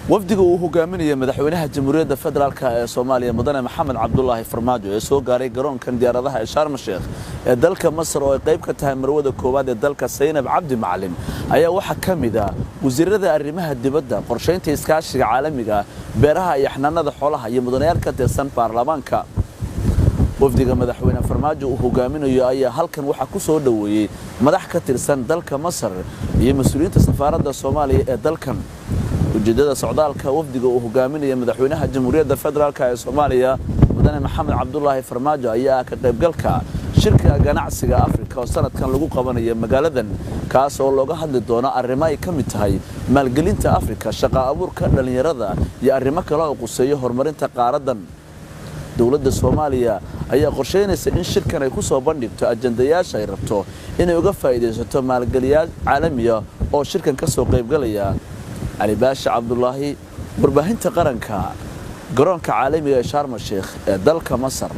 wafdiga uu hogaaminaya madaxweynaha Jamhuuriyadda Federaalka ee Soomaaliya Mudane Maxamed Cabdullaahi Farmaajo ee soo gaaray garoonkan diyaaradaha ee Sharm el-Sheikh ee dalka Masar oo ay qayb ka tahay marwada koowaad ee dalka Saynab Cabdi Macalin ayaa waxa kamid ah wasiirada arrimaha dibadda qorsheynta iskaashiga caalamiga beeraha iyo xanaanada xoolaha iyo mudanayaal ka tirsan baarlamaanka wafdiga madaxweyne Farmaajo uu hogaaminayo ayaa halkan waxa ku soo dhaweeyay madax ka tirsan dalka Masar iyo mas'uuliyiinta safaaradda Soomaaliya ee dalkan ujeedada socdaalka wafdiga uu hogaaminaya madaxweynaha Jamhuuriyadda Federaalka ee Soomaaliya Mudane Maxamed Cabdullaahi Farmaajo ayaa ka qaybgalka shirka ganacsiga Afrika oo sanadkan lagu qabanayo magaaladan kaas oo looga hadli doono arrimo ay ka mid tahay maalgelinta Afrika shaqo abuurka dhalinyarada iyo arrimo kale oo quseeyo horumarinta qaaradan dawladda Soomaaliya ayaa qorsheynaysa in shirkan ay ku soo bandhigto ajandayaasha ay rabto inay uga faa'iideysato maalgeliyaal caalami ah oo shirkan ka soo qaybgalaya علي باشا عبد الله برباهنت قرنك قرنك عالمي شرم الشيخ دلك مصر